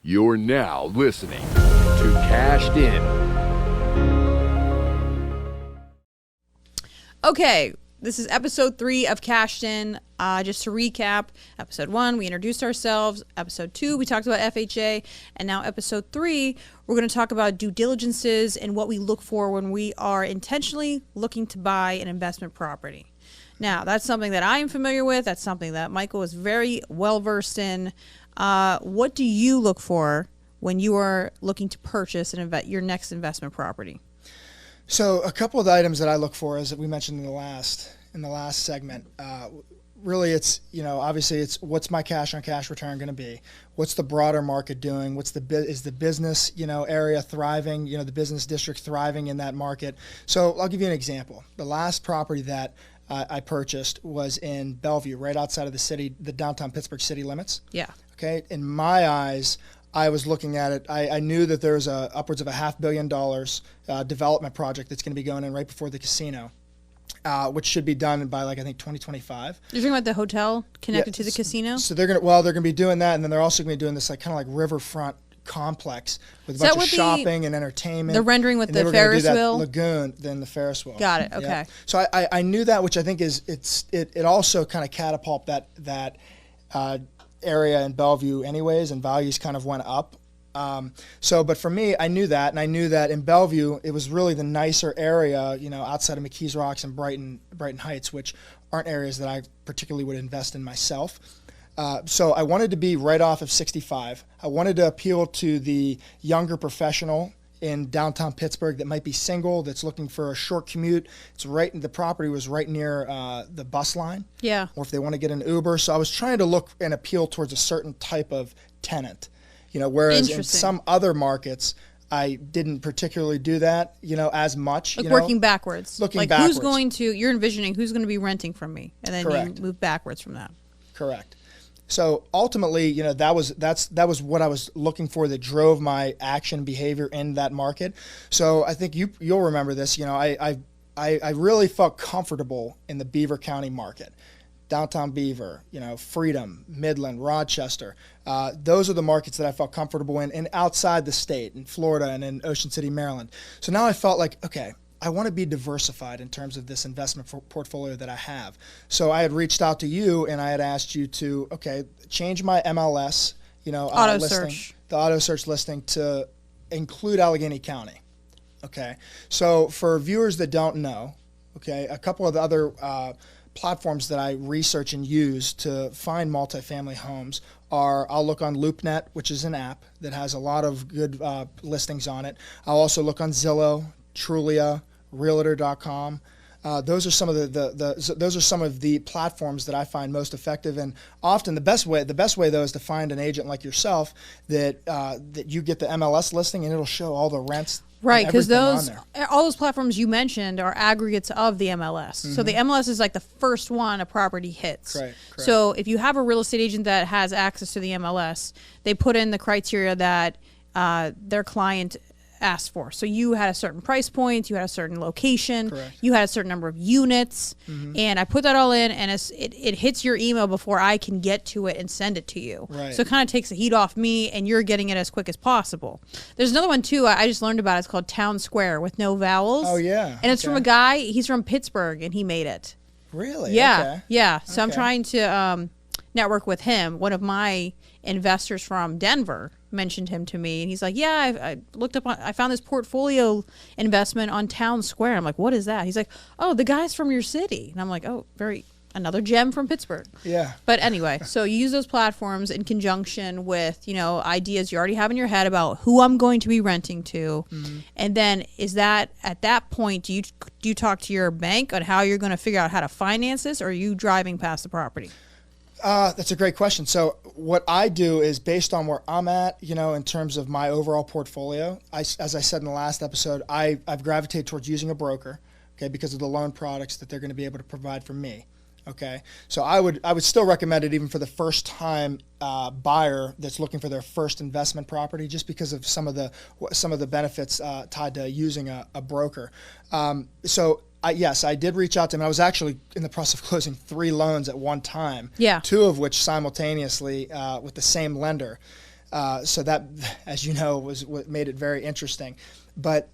You're now listening to Cashed In. Okay, this is episode 3 of Cashed In. Just to recap, episode 1, we introduced ourselves. Episode 2, we talked about FHA. And now episode 3, we're going to talk about due diligences and what we look for when we are intentionally looking to buy an investment property. Now, that's something that I am familiar with. That's something that Michael is very well versed in. What do you look for when you are looking to purchase your next investment property? So a couple of the items that I look for, as we mentioned in the last segment, really it's, obviously it's what's my cash on cash return going to be? What's the broader market doing? Is the business, area thriving, the business district thriving in that market? So I'll give you an example. The last property that I purchased was in Bellevue, right outside of the downtown Pittsburgh city limits. Yeah. Okay. In my eyes, I was looking at it. I knew that there's upwards of $500 million development project that's going to be going in right before the casino, which should be done by I think 2025. You're talking about the hotel connected to the casino? So they're going to be doing that, and then they're also going to be doing this kind of like riverfront complex with a bunch of shopping and entertainment. The rendering with the Ferris wheel lagoon, then the Ferris wheel. Got it. Okay. Yeah. So I knew that, which I think it also kind of catapult that area in Bellevue anyways, and values kind of went up. But for me, I knew that, and I knew that in Bellevue, it was really the nicer area, outside of McKees Rocks and Brighton Heights, which aren't areas that I particularly would invest in myself. So I wanted to be right off of 65. I wanted to appeal to the younger professional in downtown Pittsburgh that might be single, that's looking for a short commute. The property was right near the bus line. Yeah. Or if they want to get an Uber. So I was trying to look and appeal towards a certain type of tenant, whereas in some other markets, I didn't particularly do that, as much. Working backwards. Looking backwards. You're envisioning who's going to be renting from me, and then Correct. You move backwards from that. Correct. So ultimately, that was what I was looking for that drove my action behavior in that market. So I think you'll remember this. I really felt comfortable in the Beaver County market, downtown Beaver, Freedom, Midland, Rochester. Those are the markets that I felt comfortable in, and outside the state, in Florida and in Ocean City, Maryland. So now I felt like, okay, I want to be diversified in terms of this investment portfolio that I have. So I had reached out to you and I had asked you to, change my MLS, auto listing, search. The auto search listing to include Allegheny County. Okay. So for viewers that don't know, a couple of the other platforms that I research and use to find multifamily homes are, I'll look on LoopNet, which is an app that has a lot of good listings on it. I'll also look on Zillow, Trulia, Realtor.com. Those are some of the platforms that I find most effective, and often the best way though is to find an agent like yourself that you get the MLS listing and it'll show all the rents. Right, because all those platforms you mentioned are aggregates of the MLS. Mm-hmm. So the MLS is like the first one a property hits. Correct. So if you have a real estate agent that has access to the MLS, they put in the criteria that their client asked for. So you had a certain price point, you had a certain location, Correct. You had a certain number of units, and I put that all in, and it hits your email before I can get to it and send it to you. Right. So it kind of takes the heat off me, and you're getting it as quick as possible. There's another one too, I just learned about it. It's called Town Square with no vowels. Oh yeah. And it's from a guy, he's from Pittsburgh, and he made it. Really? Yeah. Okay. Yeah. So I'm trying to network with him. One of my investors from Denver mentioned him to me, and he's like, I looked up I found this portfolio investment on Town Square. I'm like, what is that? He's like, oh, the guy's from your city. And I'm like, oh, another gem from Pittsburgh. Yeah. But anyway, so you use those platforms in conjunction with, ideas you already have in your head about who I'm going to be renting to. Mm-hmm. And then at that point, do you talk to your bank on how you're going to figure out how to finance this, or are you driving past the property? That's a great question. So what I do is based on where I'm at, in terms of my overall portfolio. As I said in the last episode, I've gravitated towards using a broker, because of the loan products that they're going to be able to provide for me. Okay, so I would still recommend it even for the first time buyer that's looking for their first investment property, just because of some of the benefits tied to using a broker. Yes, I did reach out to him. I was actually in the process of closing 3 loans at one time. Yeah. 2 of which simultaneously with the same lender. So that, as you know, was what made it very interesting. But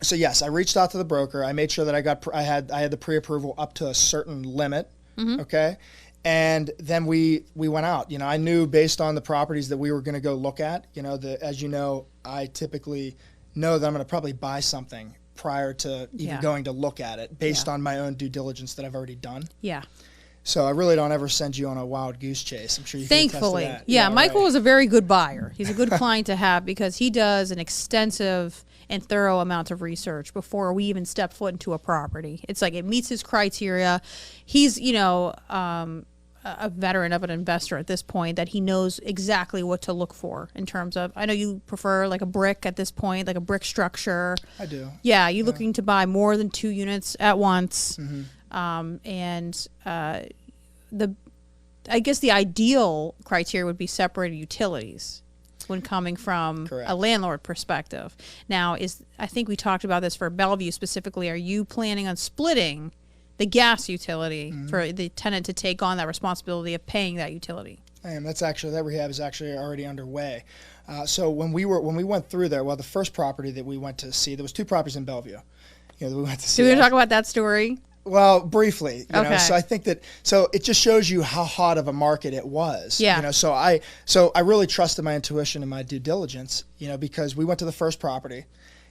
so yes, I reached out to the broker. I made sure that I had the pre-approval up to a certain limit. Okay. And then we went out. You know, I knew based on the properties that we were going to go look at, you know, as you know, I typically know that I'm going to probably buy something prior to even going to look at it based on my own due diligence that I've already done. Yeah. So I really don't ever send you on a wild goose chase. I'm sure you can attest to Thankfully. that. Yeah, Michael right. is a very good buyer. He's a good client to have because he does an extensive and thorough amount of research before we even step foot into a property. It's like it meets his criteria. He's, you know, a veteran of an investor at this point that he knows exactly what to look for in terms of, I know you prefer like a brick at this point, like a brick structure. I do. Yeah, you're looking to buy more than 2 units at once. I guess the ideal criteria would be separated utilities when coming from Correct. a landlord perspective. Now, I think we talked about this for Bellevue specifically. Are you planning on splitting the gas utility for the tenant to take on that responsibility of paying that utility? I am. That rehab is actually already underway. So when we went through there, well, the first property that we went to see, there was 2 properties in Bellevue. You know, that we went to see. Do we want to talk about that story? Well, briefly, you know, Okay. so I think so it just shows you how hot of a market it was. Yeah. You know, so I really trusted my intuition and my due diligence, you know, because we went to the first property.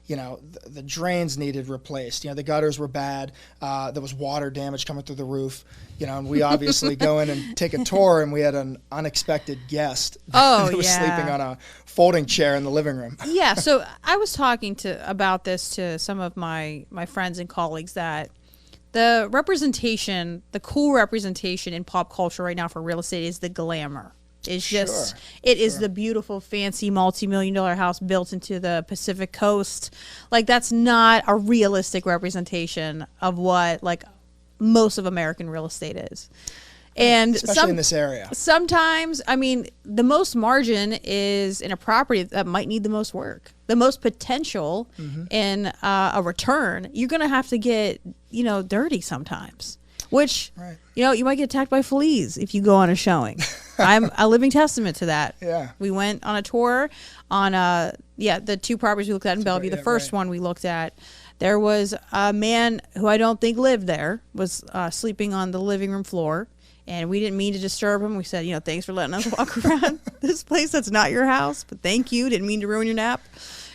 You know, the drains needed replaced. You know, the gutters were bad. There was water damage coming through the roof. You know, and we obviously go in and take a tour, and we had an unexpected guest that was sleeping on a folding chair in the living room. Yeah, so I was talking about this to some of my friends and colleagues that the representation, the cool representation in pop culture right now for real estate is the glamour. It's just, it is the beautiful, fancy, multi-million-dollar house built into the Pacific Coast. Like, that's not a realistic representation of what, like, most of American real estate is. And Especially in this area. Sometimes, I mean, the most margin is in a property that might need the most work. The most potential in a return, you're going to have to get, you know, dirty sometimes. Which, you know, you might get attacked by fleas if you go on a showing. I'm a living testament to that. Yeah. We went on a tour on, the 2 properties we looked at in Bellevue. The first one we looked at, there was a man who I don't think lived there, was sleeping on the living room floor. And we didn't mean to disturb him. We said, you know, thanks for letting us walk around this place. That's not your house, but thank you. Didn't mean to ruin your nap.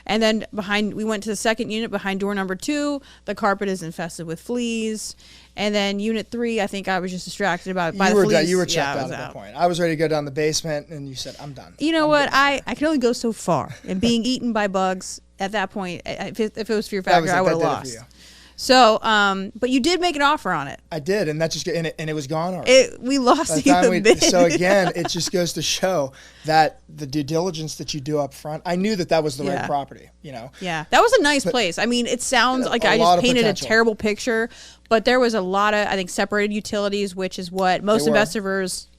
And then we went to the second unit behind door number 2. The carpet is infested with fleas. And then unit 3, I think I was just distracted by the fleas. You were checked out at that point. I was ready to go down the basement, and you said, I'm done. You know what? I can only go so far. And being eaten by bugs at that point, if it was Fear Factor, I would have lost. So, but you did make an offer on it. I did, and that just and it was gone already. We lost even bid. So again, it just goes to show that the due diligence that you do up front. I knew that was the right property. You know. Yeah, that was a nice place. I mean, it sounds like I just painted a terrible picture, but there was a lot of, I think, separated utilities, which is what most investors,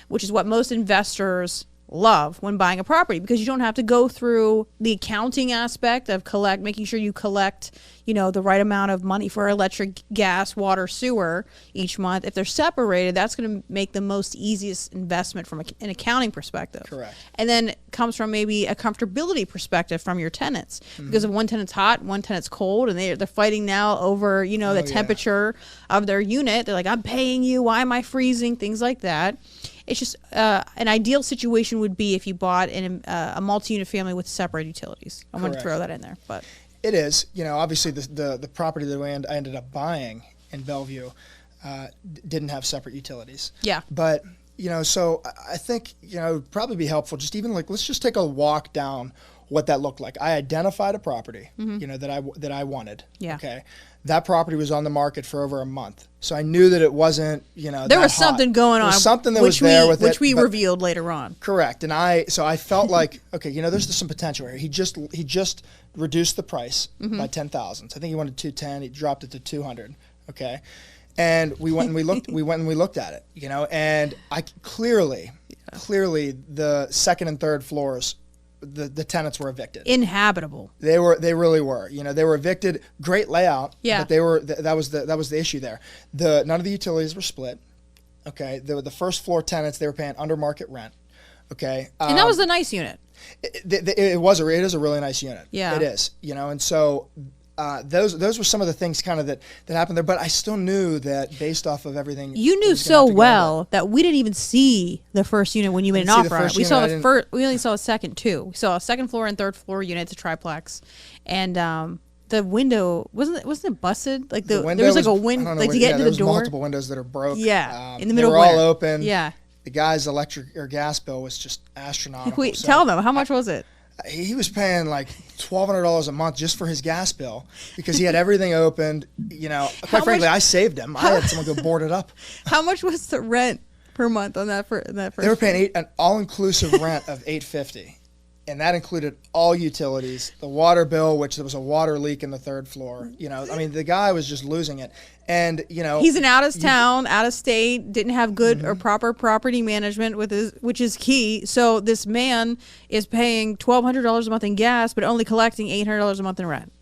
which is what most investors love when buying a property, because you don't have to go through the accounting aspect of making sure you collect, you know, the right amount of money for electric, gas, water, sewer each month. If they're separated, that's going to make the most easiest investment from an accounting perspective. Correct. And then comes from maybe a comfortability perspective from your tenants, because if one tenant's hot, one tenant's cold, and they're fighting now over, you know, the temperature of their unit. They're like, I'm paying you, why am I freezing? Things like that. It's just an ideal situation would be if you bought a multi-unit family with separate utilities. I want to throw that in there, but it is. You know, obviously the property that I ended up buying in Bellevue didn't have separate utilities. Yeah. But you know, so I think, you know, it would probably be helpful just even like, let's just take a walk down what that looked like. I identified a property, you know, that I wanted. Yeah. Okay. That property was on the market for over a month. So I knew that it wasn't, you know, there was something going on. There was something that was there with it. Which we revealed later on. Correct. And I felt like, okay, you know, there's some potential here. He just reduced the price by 10,000. So I think he wanted 210. He dropped it to 200. Okay. And we went and we looked at it, you know, and I clearly the second and third floors, the tenants were evicted. Inhabitable. They really were. You know, they were evicted. Great layout. Yeah. But they were that was the issue there. None of the utilities were split. Okay. The first floor tenants, they were paying under market rent. Okay. And that was the nice unit. It is a really nice unit. Yeah. It is, and so those were some of the things kind of that happened there, but I still knew that based off of everything. You knew so well that we didn't even see the first unit when you made an offer on it. We saw the first. We only saw a second too. We saw a second floor and third floor unit. It's a triplex, and the window wasn't it busted? Like there was like a window, like to get into the door. Multiple windows that are broke. Yeah, in the middle. They were all open. Yeah. The guy's electric or gas bill was just astronomical. Wait, tell them how much was it? He was paying like $1,200 a month just for his gas bill because he had everything opened. Quite frankly, I saved him. I had someone go board it up. How much was the rent per month on that first? They were paying an all-inclusive rent of $850, and that included all utilities, the water bill, which there was a water leak in the third floor. The guy was just losing it. And he's an out of town, out of state, didn't have good or proper property management which is key. So this man is paying $1,200 a month in gas, but only collecting $800 a month in rent.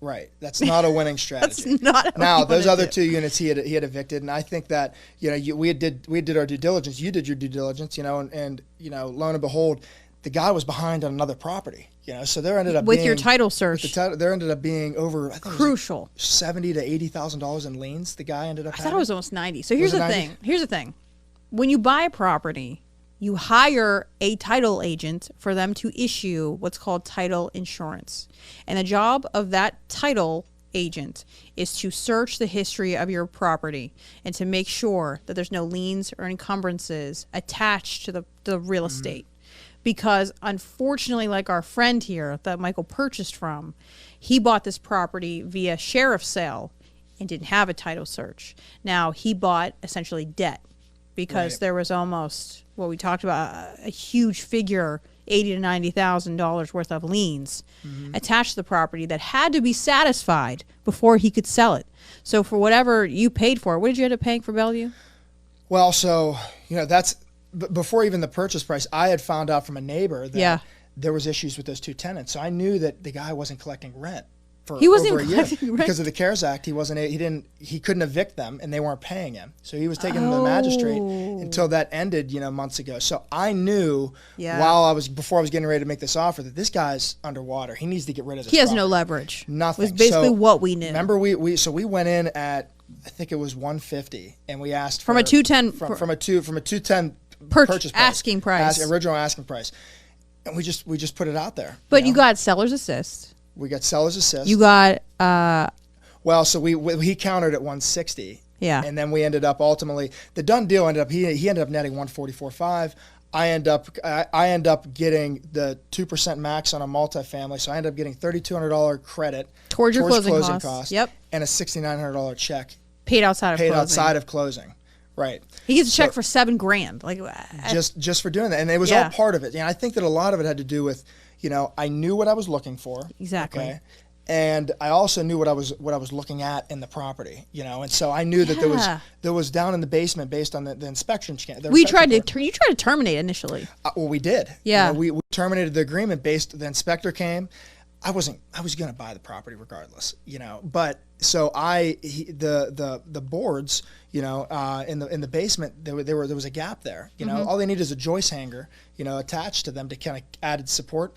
Right, that's not a winning strategy. That's not. Now those other two units he had evicted, and I think that we did our due diligence. You did your due diligence, and lo and behold, the guy was behind on another property. So there ended up with being, your title search. There ended up being over crucial $70,000 to $80,000 in liens. The guy ended up. I thought it was almost 90. So here's the thing. Here's the thing. When you buy a property, you hire a title agent for them to issue what's called title insurance, and the job of that title agent is to search the history of your property and to make sure that there's no liens or encumbrances attached to the real estate. Because unfortunately, like our friend here that Michael purchased from, he bought this property via sheriff's sale and didn't have a title search. Now, he bought essentially debt because there was almost, what we talked about, a huge figure, $80,000 to $90,000 worth of liens attached to the property that had to be satisfied before he could sell it. So for whatever you paid for it, what did you end up paying for Bellevue? Well, so, that's... Before even the purchase price, I had found out from a neighbor that there was issues with those two tenants. So I knew that the guy wasn't collecting rent for over a year because of the CARES Act. He couldn't evict them, and they weren't paying him. So he was taking them to the magistrate until that ended, months ago. So I knew before I was getting ready to make this offer that this guy's underwater. He needs to get rid of this. He has no leverage. Nothing. Was basically what we knew. Remember, we went in at, I think it was 150, and we asked from a 210 from a 210. Purchase price. Asking price. Original asking price. And we just put it out there. But you got seller's assist. We got seller's assist. You got so he countered at 160. Yeah. And then we ended up ultimately the done deal ended up he ended up netting 144.5. I end up getting the 2% max on a multifamily, so I end up getting $3,200 credit towards your closing costs. Yep. And a $6,900 check paid outside of closing. Right. He gets a check for $7,000, like just for doing that, and it was all part of it. I think that a lot of it had to do with, I knew what I was looking for. Exactly. Okay? And I also knew what I was looking at in the property, and so I knew that there was down in the basement based on the inspection. You tried to terminate initially. Well, we did. Yeah. We terminated the agreement based. The inspector came. I was going to buy the property regardless, But so the boards, in the basement, there was a gap there. All they need is a joist hanger, attached to them to kind of added support.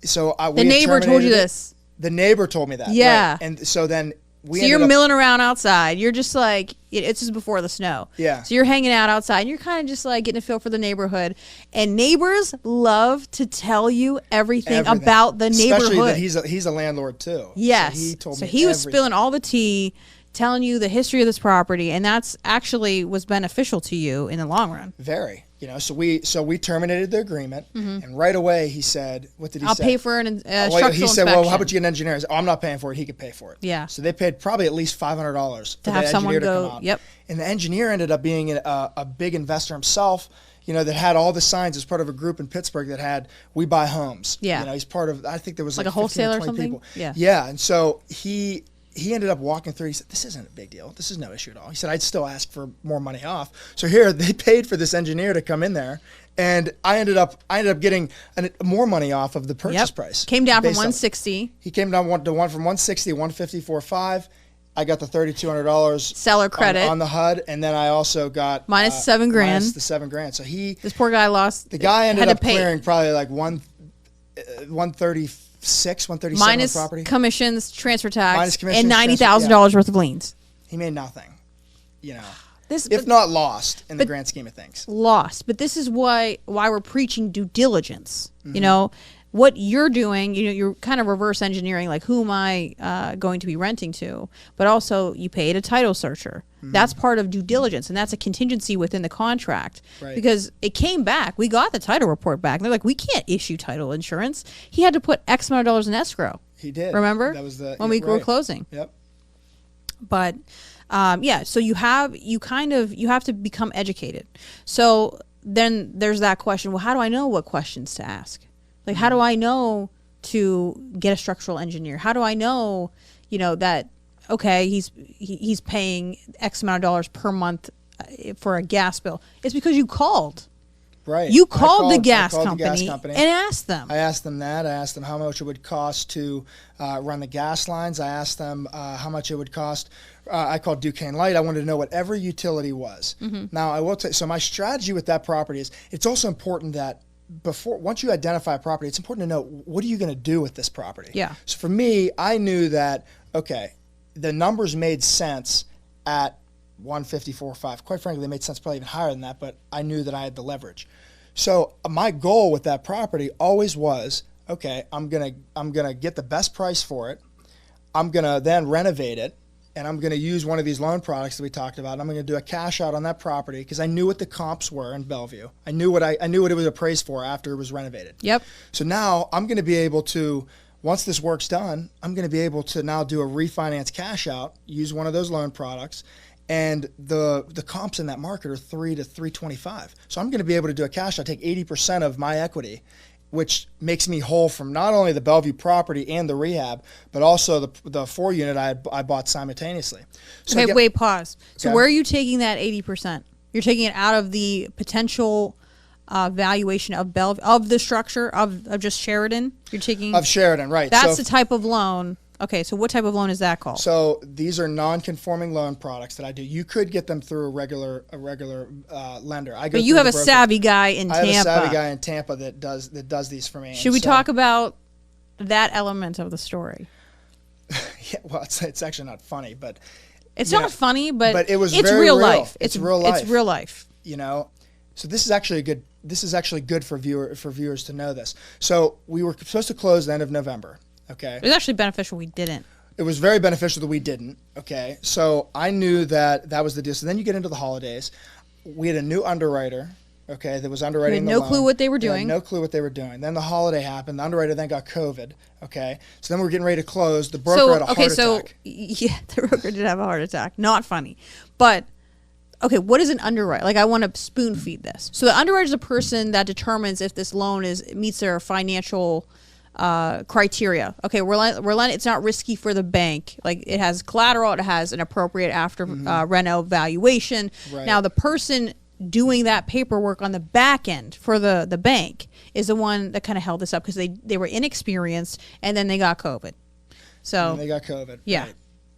So the neighbor told you this. The neighbor told me that. Yeah. Right? And so then you're milling around outside. You're just like, it's just before the snow. Yeah. So you're hanging out outside. And you're kind of just like getting a feel for the neighborhood. And neighbors love to tell you everything. About the neighborhood. Especially that he's a landlord too. Yes. So he told me he was spilling all the tea, telling you the history of this property, and that's actually was beneficial to you in the long run. Very. So we terminated the agreement, and right away he said, "What did he say? I'll pay for an structural inspection." He said, "Well, how about you get an engineer?" I said, "Oh, I'm not paying for it. He could pay for it." Yeah. So they paid probably at least $500 to have someone go. Come out. Yep. And the engineer ended up being a big investor himself. That had all the signs as part of a group in Pittsburgh that had "We Buy Homes." Yeah. He's part of. I think there was like a wholesaler or something. People. Yeah. Yeah, and so he ended up walking through. He said, "This isn't a big deal. This is no issue at all." He said, "I'd still ask for more money off." So here they paid for this engineer to come in there, and I ended up getting more money off of the purchase price. Came down from 160. He came down from 160, 154.5. I got the $3,200 Seller credit. on the HUD, and then I also got Minus $7,000. Minus the $7,000. So this poor guy lost. the guy ended had to up pay clearing probably like 136, 137 minus on property. commissions, transfer tax, Minus commissions, and transfer- $90,000 worth of liens. He made nothing, if But not lost in the grand scheme of things. lost. But this is why we're preaching due diligence. Mm-hmm. You know what you're doing. You're kind of reverse engineering. Like, who am I going to be renting to? But also, you paid a title searcher. Mm-hmm. That's part of due diligence, and that's a contingency within the contract. Right. Because it came back. We got the title report back. And they're like, we can't issue title insurance. He had to put X amount of dollars in escrow. He did. Remember? That was when we were closing. Yep. But so you have to become educated. So then there's that question. Well, how do I know what questions to ask? Like, how do I know to get a structural engineer? How do I know, that okay, he's paying X amount of dollars per month for a gas bill? It's because you called. Right. You called the gas the company gas company and asked them. I asked them that. I asked them how much it would cost to run the gas lines. I asked them how much it would cost. I called Duquesne Light. I wanted to know what every utility was. Mm-hmm. Now, I will tell you, so my strategy with that property is it's also important that once you identify a property, it's important to know what are you going to do with this property. Yeah. So for me, I knew that, okay, the numbers made sense at 154.5. Quite frankly, they made sense probably even higher than that, but I knew that I had the leverage. So my goal with that property always was, okay, I'm gonna get the best price for it. I'm gonna then renovate it, and I'm gonna use one of these loan products that we talked about. I'm gonna do a cash out on that property because I knew what the comps were in Bellevue. I knew what it was appraised for after it was renovated. Yep. So now I'm gonna be able to, once this work's done, I'm gonna be able to now do a refinance cash out, use one of those loan products. And the comps in that market are 3 to 325. So I'm going to be able to do a cash out, take 80% of my equity, which makes me whole from not only the Bellevue property and the rehab, but also the 4-unit I bought simultaneously. So Okay, wait, pause. So Okay. where are you taking that 80%? You're taking it out of the potential valuation of Bellevue, of the structure of just Sheridan. You're taking of Sheridan, right? That's so, the type of loan. Okay, so what type of loan is that called? So these are non-conforming loan products that I do. You could get them through a regular lender. But you have a savvy guy in Tampa. I have a savvy guy in Tampa that does these for me. Should we talk about that element of the story? Yeah, well, it's actually not funny, but it's not funny, but it was it's very real real. life. It's real life. It's real life. So this is actually good for viewers to know this. So we were supposed to close the end of November. Okay. It was actually beneficial we didn't. It was very beneficial that we didn't. Okay. So I knew that was the deal. So then you get into the holidays. We had a new underwriter. Okay, that was underwriting the no loan. clue what they were They had doing. no clue what they were doing. Then the holiday happened. The underwriter then got COVID. Okay, so then we were getting ready to close. The broker had a heart attack. Yeah, the broker did have a heart attack. Not funny, but okay. What is an underwriter? Like, I want to spoon feed this. So the underwriter is a person that determines if this loan meets their financial criteria. Okay, we're lending. It's not risky for the bank. Like, it has collateral. It has an appropriate after reno valuation. Right. Now the person doing that paperwork on the back end for the bank is the one that kind of held this up because they were inexperienced and then they got COVID. So And they got COVID. Yeah. Right.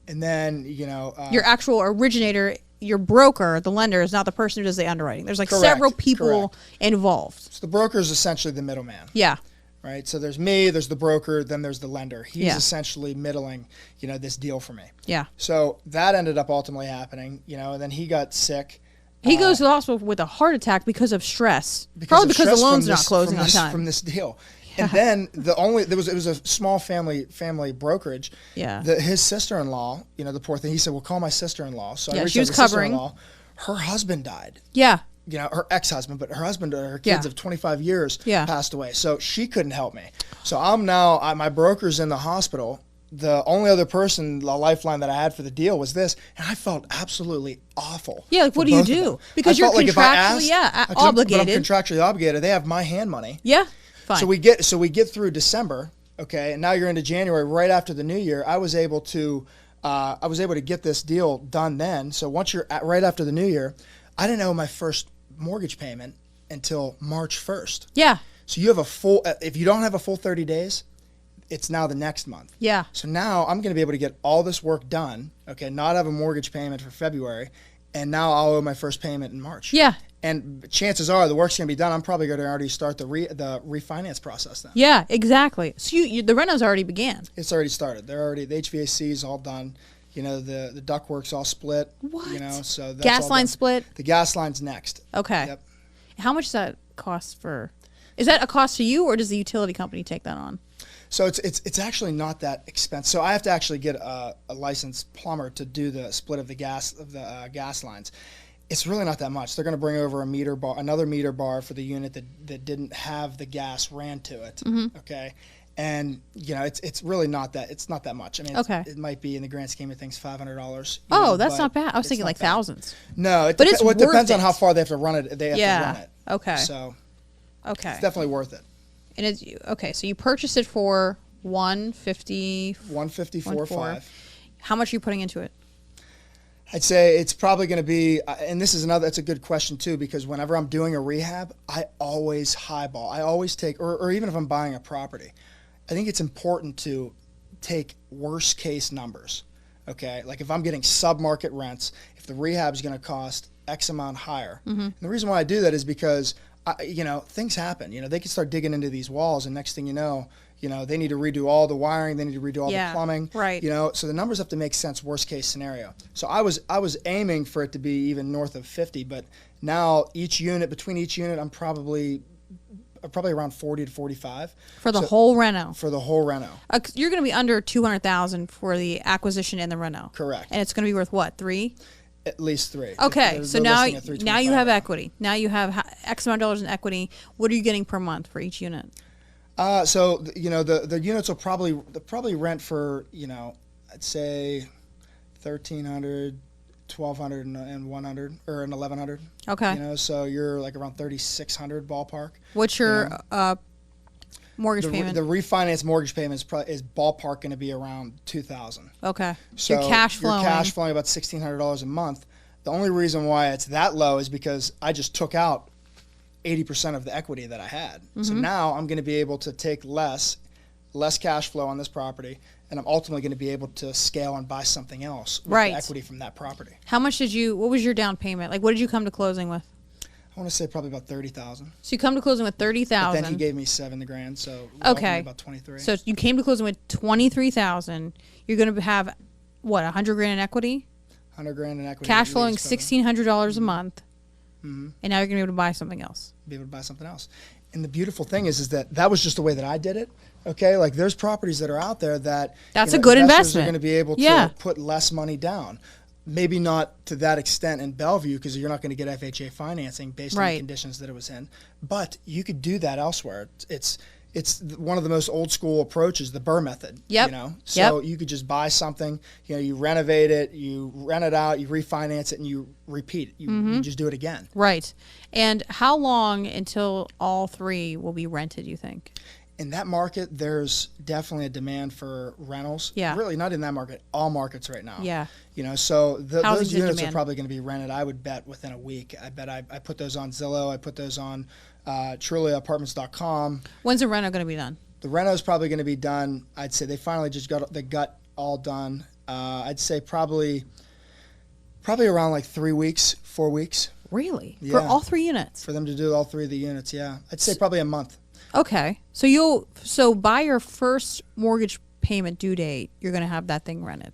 And then your actual originator, your broker, the lender, is not the person who does the underwriting. There's like Correct, several people involved. so the broker is essentially the middleman. Yeah. Right. So there's me, there's the broker, then there's the lender. He's Yeah. essentially middling, this deal for me. Yeah. So that ended up ultimately happening, and then he got sick. He goes to the hospital with a heart attack because of stress. Probably of because stress the loan's from not this- closing from on this- time. From this deal. And then it was a small family brokerage. Yeah. His sister-in-law, the poor thing, he said, well, call my sister-in-law. So Yeah, I reached she out was to covering. sister-in-law. Her husband died. Yeah. Her ex-husband, but her husband, her kids Yeah. of 25 years Yeah. passed away. So she couldn't help me. So my broker's in the hospital. The only other person, the lifeline that I had for the deal was this, and I felt absolutely awful. Yeah, like, for what do you both of do? them. Because I you're felt like if I contractually, asked- obligated. But I'm contractually obligated. They have my hand money. Yeah. Fine. So we get through December, okay, and now you're into January, right after the new year. I was able to get this deal done then. So once you're right after the new year, I didn't owe my first mortgage payment until March 1st. Yeah. So you have if you don't have a full 30 days, it's now the next month. Yeah. So now I'm going to be able to get all this work done, okay, not have a mortgage payment for February, and now I'll owe my first payment in March. Yeah. And chances are the work's going to be done. I'm probably going to already start the refinance process then. Yeah, exactly. So the renos already began. It's already started. The HVAC is all done. You know, the ductwork's all split. What? You know, so that's Gas all line done. split? The gas line's next. Okay. Yep. How much does that cost for? Is that a cost to you, or does the utility company take that on? So it's actually not that expensive. So I have to actually get a licensed plumber to do the split of the gas lines. It's really not that much. They're going to bring over another meter bar for the unit that didn't have the gas ran to it. Okay. And you know, it's really not that. It's not that much. I mean, it might be in the grand scheme of things $500. Oh, that's not bad. I was thinking like thousands. No, it it's well, it depends worth on how far they have to run it. They have to run it. Okay. So okay, it's definitely worth it. And it's okay. So you purchased it for $154.5. How much are you putting into it? I'd say it's probably going to be, and that's a good question too, because whenever I'm doing a rehab, I always highball. I always take, or even if I'm buying a property, I think it's important to take worst case numbers. Okay, like if I'm getting sub-market rents, if the rehab is going to cost X amount higher. And the reason why I do that is because, you know, things happen. You know, they can start digging into these walls, and next thing you know, they need to redo all the wiring, they need to redo all the plumbing. Right. You know, so the numbers have to make sense. Worst case scenario. So I was aiming for it to be even north of 50, but now between each unit, I'm probably around 40 to 45 for the whole reno. For the whole reno. You're going to be under 200,000 for the acquisition and the reno. Correct. And it's going to be worth what, 3? At least 3. Okay, so now you have equity. Now you have X amount of dollars in equity. What are you getting per month for each unit? So you know, the units will probably rent for, you know, I'd say $1,300, $1,200, and $100 or an $1,100. Okay. You know, so you're like around $3,600 ballpark. What's your mortgage payment? The refinance mortgage payment is ballpark going to be around $2,000. Okay. So you're cash flowing. You're cash flowing about $1,600 a month. The only reason why it's that low is because I just took out 80% of the equity that I had. So now I'm going to be able to take less cash flow on this property, and I'm ultimately going to be able to scale and buy something else with the equity from that property. How much what was your down payment? Like, what did you come to closing with? I want to say probably about $30,000. So you come to closing with $30,000. Then he gave me $7,000, so okay, about $23,000. So you came to closing with $23,000. You're going to have what, $100,000 in equity? $100,000 in equity. Cash flowing $1,600 a month. And now you're going to be able to buy something else. Be able to buy something else. And the beautiful thing is that was just the way that I did it. Okay, like there's properties that are out there that's a good investment. Are going to be able to put less money down. Maybe not to that extent in Bellevue because you're not going to get FHA financing based on the conditions that it was in. But you could do that elsewhere. It's one of the most old school approaches, the Burr method. Yep. You know, so you could just buy something. You know, you renovate it, you rent it out, you refinance it, and you repeat it. You just do it again. Right. And how long until all 3 will be rented, you think? In that market, there's definitely a demand for rentals. Yeah. Really, not in that market. All markets right now. Yeah. You know, so those units demand. are probably going to be rented. I would bet within a week. I bet I put those on Zillow. I put those on TrulyApartments.com. When's the reno going to be done? The reno is probably going to be done. I'd say they finally just got the gut all done. I'd say probably around like 3 weeks, 4 weeks. Really? Yeah. For all 3 units? For them to do all 3 of the units, yeah. I'd say probably a month. Okay. So by your first mortgage payment due date, you're going to have that thing rented.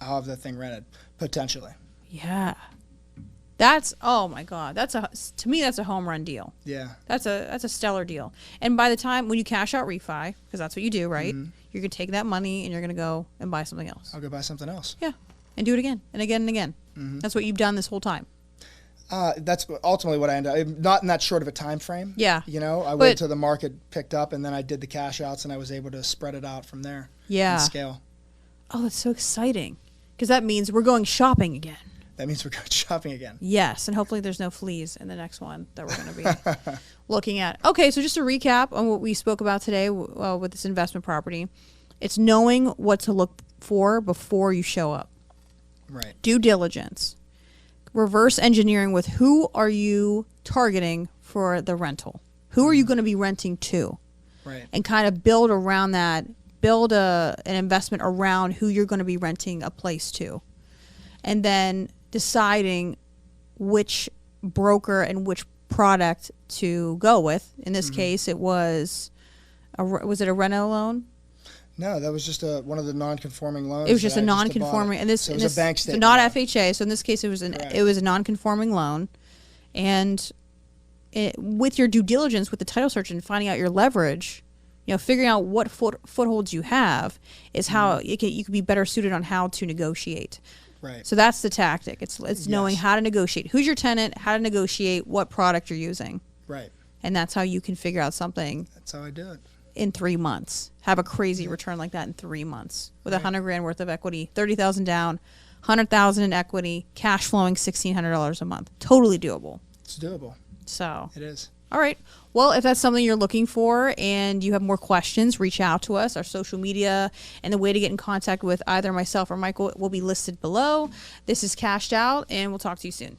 I'll have that thing rented, potentially. Yeah. Oh my God. To me, that's a home run deal. Yeah. That's a stellar deal. And by the time when you cash out refi, because that's what you do, right? You're going to take that money and you're going to go and buy something else. I'll go buy something else. Yeah. And do it again and again and again. That's what you've done this whole time. That's ultimately what I ended up, not in that short of a time frame. Yeah. You know, I waited till the market picked up and then I did the cash outs and I was able to spread it out from there. Yeah. And scale. Oh, that's so exciting. Because that means we're going shopping again. That means we're going shopping again. Yes. And hopefully there's no fleas in the next one that we're going to be looking at. Okay. So just to recap on what we spoke about today with this investment property, it's knowing what to look for before you show up. Right. Due diligence. Reverse engineering with who are you targeting for the rental? Who are you going to be renting to? Right. And kind of build around that build an investment around who you're going to be renting a place to, and then deciding which broker and which product to go with. In this case, it was it a reno loan? No, that was just one of the non-conforming loans. It was just that a I non-conforming, and this So it was and this, a bank so statement. not loan. FHA. So in this case, it was Correct. a non-conforming loan, and with your due diligence with the title search and finding out your leverage, figuring out what footholds you have is how you could be better suited on how to negotiate. Right. So that's the tactic. It's knowing Yes. how to negotiate. Who's your tenant? How to negotiate what product you're using, Right. and that's how you can figure out something That's how I do it. in 3 months. Have a crazy return like that in 3 months with $100,000 worth of equity, 30,000 down, 100,000 in equity, cash flowing $1,600 a month. Totally doable. It's doable. So, It is. all right. Well, if that's something you're looking for and you have more questions, reach out to us. Our social media and the way to get in contact with either myself or Michael will be listed below. This is Cashed Out, and we'll talk to you soon.